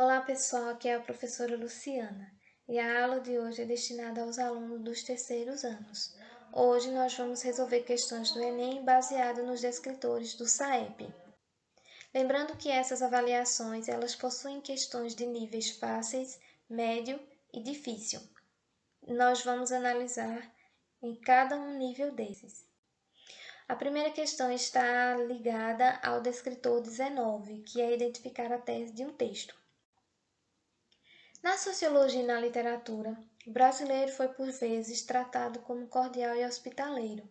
Olá pessoal, aqui é a professora Luciana e a aula de hoje é destinada aos alunos dos terceiros anos. Hoje nós vamos resolver questões do Enem baseado nos descritores do SAEP. Lembrando que essas avaliações elas possuem questões de níveis fáceis, médio e difícil. Nós vamos analisar em cada um nível desses. A primeira questão está ligada ao descritor 19, que é identificar a tese de um texto. Na sociologia e na literatura, o brasileiro foi por vezes tratado como cordial e hospitaleiro,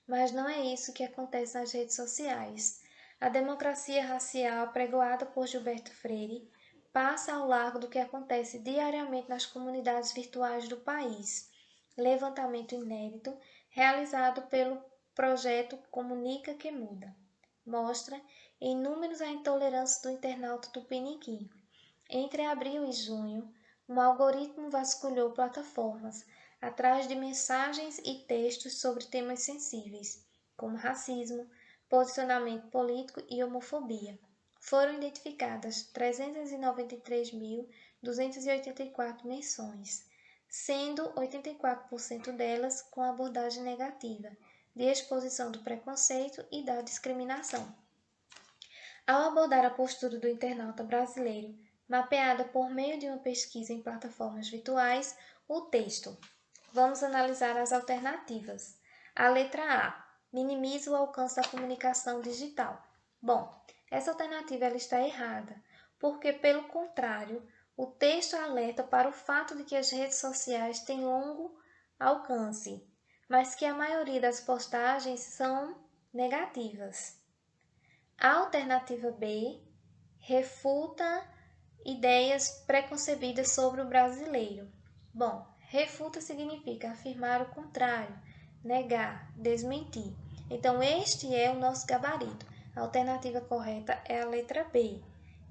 mas não é isso que acontece nas redes sociais. A democracia racial apregoada por Gilberto Freire passa ao largo do que acontece diariamente nas comunidades virtuais do país. Levantamento inédito realizado pelo projeto Comunica que Muda mostra em números a intolerância do internauta tupiniquim. Entre abril e junho, um algoritmo vasculhou plataformas atrás de mensagens e textos sobre temas sensíveis, como racismo, posicionamento político e homofobia. Foram identificadas 393.284 menções, sendo 84% delas com abordagem negativa, de exposição do preconceito e da discriminação. Ao abordar a postura do internauta brasileiro, mapeada por meio de uma pesquisa em plataformas virtuais, o texto. Vamos analisar as alternativas. A letra A. Minimiza o alcance da comunicação digital. Bom, essa alternativa ela está errada, porque, pelo contrário, o texto alerta para o fato de que as redes sociais têm longo alcance, mas que a maioria das postagens são negativas. A alternativa B refuta ideias preconcebidas sobre o brasileiro. Bom, refuta significa afirmar o contrário, negar, desmentir. Então, este é o nosso gabarito. A alternativa correta é a letra B.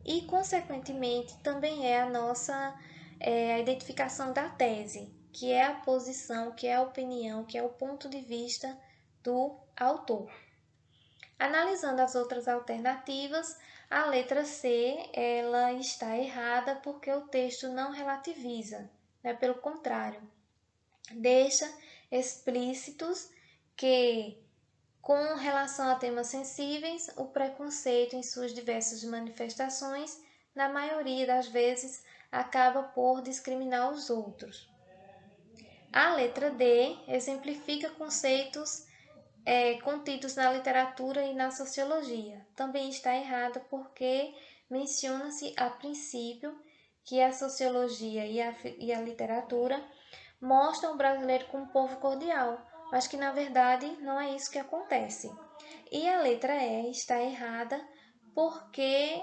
E, consequentemente, também é a nossa a identificação da tese, que é a posição, que é a opinião, que é o ponto de vista do autor. Analisando as outras alternativas, a letra C ela está errada porque o texto não relativiza, né? Pelo contrário, deixa explícitos que, com relação a temas sensíveis, o preconceito em suas diversas manifestações, na maioria das vezes, acaba por discriminar os outros. A letra D exemplifica conceitos contidos na literatura e na sociologia. Também está errada porque menciona-se a princípio que a sociologia e a literatura mostram o brasileiro como um povo cordial, mas que na verdade não é isso que acontece. E a letra E está errada porque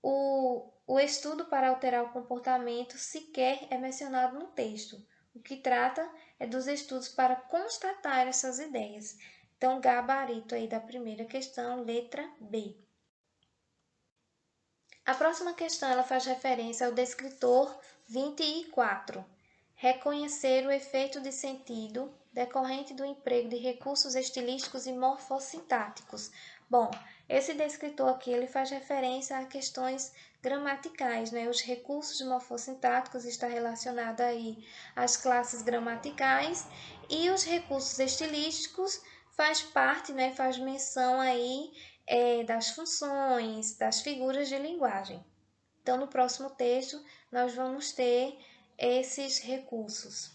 o estudo para alterar o comportamento sequer é mencionado no texto. O que trata é dos estudos para constatar essas ideias. Então, gabarito aí da primeira questão, letra B. A próxima questão ela faz referência ao descritor 24. Reconhecer o efeito de sentido decorrente do emprego de recursos estilísticos e morfossintáticos. Bom, esse descritor aqui ele faz referência a questões gramaticais, né? Os recursos morfossintáticos está relacionado aí às classes gramaticais e os recursos estilísticos faz parte, né? Faz menção aí das funções, das figuras de linguagem. Então, no próximo texto, nós vamos ter esses recursos.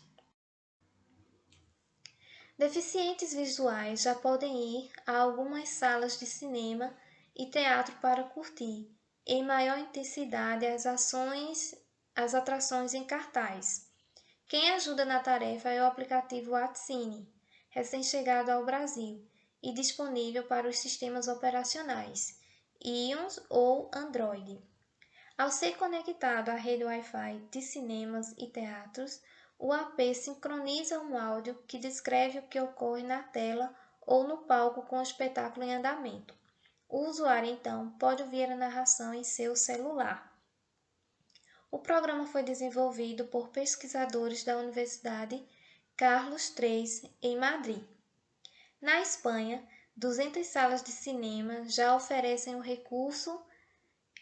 Deficientes visuais já podem ir a algumas salas de cinema e teatro para curtir, em maior intensidade, as atrações em cartaz. Quem ajuda na tarefa é o aplicativo WhatsCine, recém-chegado ao Brasil e disponível para os sistemas operacionais iOS ou Android. Ao ser conectado à rede Wi-Fi de cinemas e teatros, o AP sincroniza um áudio que descreve o que ocorre na tela ou no palco com o espetáculo em andamento. O usuário, então, pode ouvir a narração em seu celular. O programa foi desenvolvido por pesquisadores da Universidade Carlos III, em Madrid. Na Espanha, 200 salas de cinema já oferecem o recurso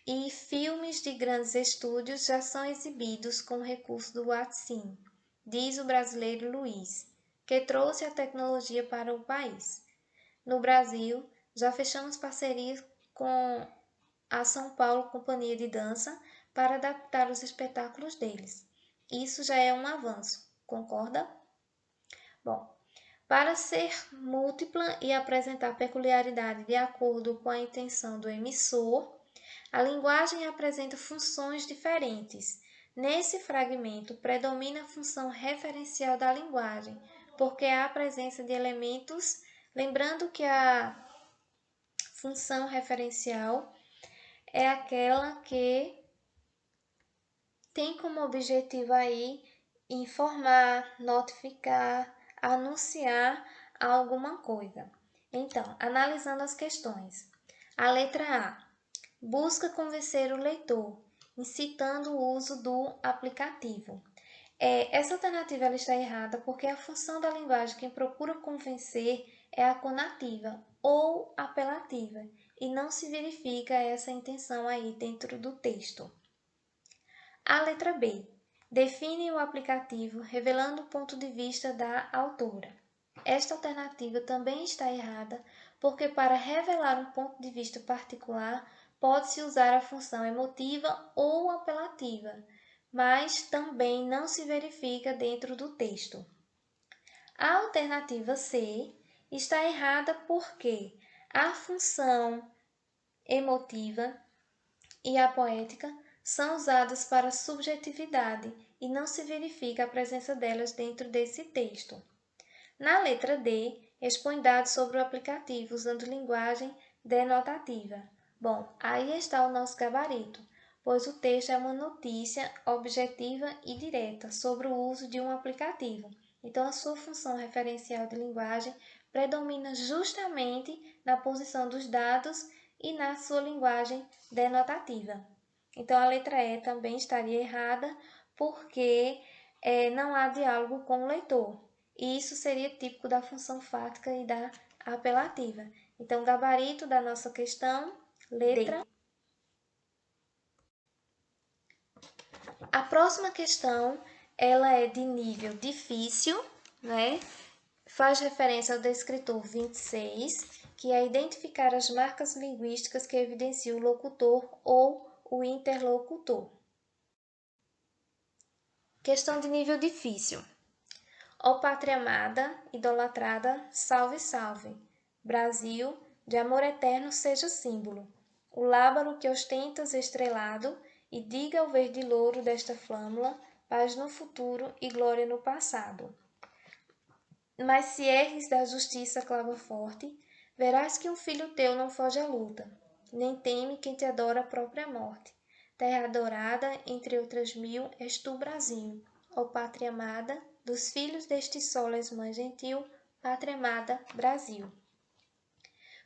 e filmes de grandes estúdios já são exibidos com recurso do WatchCine, diz o brasileiro Luiz, que trouxe a tecnologia para o país. No Brasil, já fechamos parcerias com a São Paulo Companhia de Dança para adaptar os espetáculos deles. Isso já é um avanço, concorda? Bom, para ser múltipla e apresentar peculiaridade de acordo com a intenção do emissor, a linguagem apresenta funções diferentes. Nesse fragmento, predomina a função referencial da linguagem, porque há a presença de elementos, lembrando que a função referencial é aquela que tem como objetivo aí informar, notificar, anunciar alguma coisa. Então, analisando as questões. A letra A. Busca convencer o leitor, incitando o uso do aplicativo. Essa alternativa ela está errada porque a função da linguagem que procura convencer é a conativa ou apelativa e não se verifica essa intenção aí dentro do texto. A letra B. Define o aplicativo revelando o ponto de vista da autora. Esta alternativa também está errada porque para revelar um ponto de vista particular pode-se usar a função emotiva ou apelativa, mas também não se verifica dentro do texto. A alternativa C está errada porque a função emotiva e a poética são usadas para subjetividade e não se verifica a presença delas dentro desse texto. Na letra D, expõe dados sobre o aplicativo usando linguagem denotativa. Bom, aí está o nosso gabarito, pois o texto é uma notícia objetiva e direta sobre o uso de um aplicativo. Então, a sua função referencial de linguagem predomina justamente na posição dos dados e na sua linguagem denotativa. Então, a letra E também estaria errada porque não há diálogo com o leitor. E isso seria típico da função fática e da apelativa. Então, gabarito da nossa questão, letra D. A próxima questão, ela é de nível difícil, né? Faz referência ao descritor 26, que é identificar as marcas linguísticas que evidenciam o locutor ou o interlocutor. Questão de nível difícil. Ó pátria amada, idolatrada, salve, salve. Brasil, de amor eterno seja símbolo. O lábaro que ostentas estrelado, e diga ao verde louro desta flâmula, paz no futuro e glória no passado. Mas se erres da justiça clava forte, verás que um filho teu não foge à luta, nem teme quem te adora a própria morte. Terra adorada, entre outras mil, és tu, Brasil. Ó pátria amada, dos filhos deste sol és mãe gentil, pátria amada, Brasil.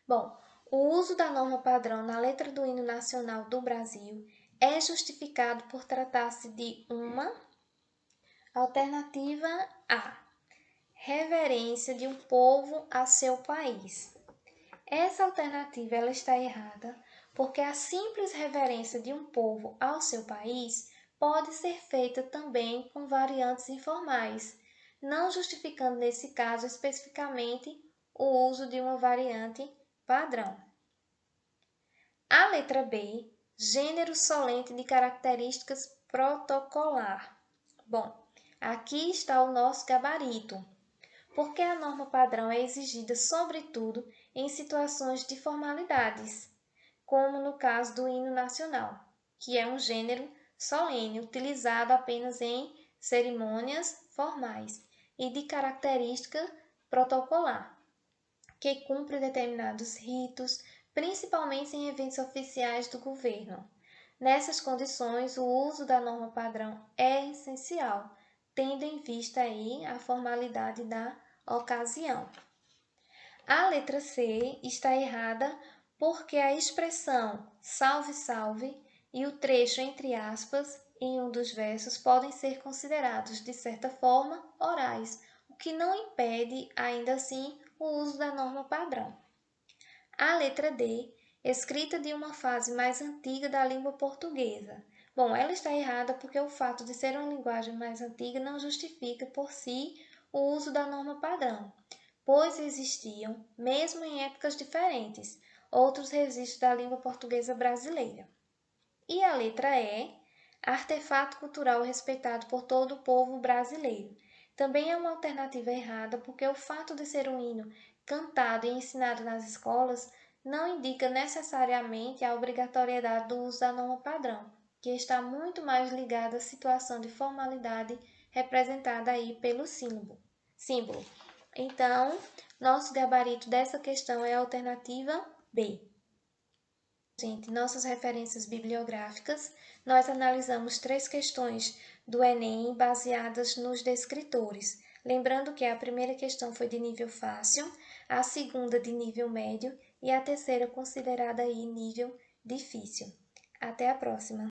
Bom, o uso da norma padrão na letra do hino nacional do Brasil é justificado por tratar-se de uma alternativa A, reverência de um povo a seu país. Essa alternativa ela está errada porque a simples reverência de um povo ao seu país pode ser feita também com variantes informais, não justificando nesse caso especificamente o uso de uma variante padrão. A letra B, gênero solente de características protocolar. Bom, aqui está o nosso gabarito, porque a norma padrão é exigida sobretudo em situações de formalidades, como no caso do hino nacional, que é um gênero solene utilizado apenas em cerimônias formais e de característica protocolar, que cumpre determinados ritos, principalmente em eventos oficiais do governo. Nessas condições, o uso da norma padrão é essencial, tendo em vista aí a formalidade da ocasião. A letra C está errada porque a expressão salve, salve e o trecho entre aspas em um dos versos podem ser considerados, de certa forma, orais, o que não impede, ainda assim, o uso da norma padrão. A letra D escrita de uma fase mais antiga da língua portuguesa. Bom, ela está errada porque o fato de ser uma linguagem mais antiga não justifica por si o uso da norma padrão, pois existiam, mesmo em épocas diferentes, outros registros da língua portuguesa brasileira. E a letra E, artefato cultural respeitado por todo o povo brasileiro. Também é uma alternativa errada porque o fato de ser um hino cantado e ensinado nas escolas não indica necessariamente a obrigatoriedade do uso da norma padrão, que está muito mais ligada à situação de formalidade representada aí pelo símbolo. Então, nosso gabarito dessa questão é a alternativa B. Gente, nossas referências bibliográficas, nós analisamos 3 questões do Enem baseadas nos descritores. Lembrando que a primeira questão foi de nível fácil, a segunda de nível médio e a terceira considerada aí nível difícil. Até a próxima!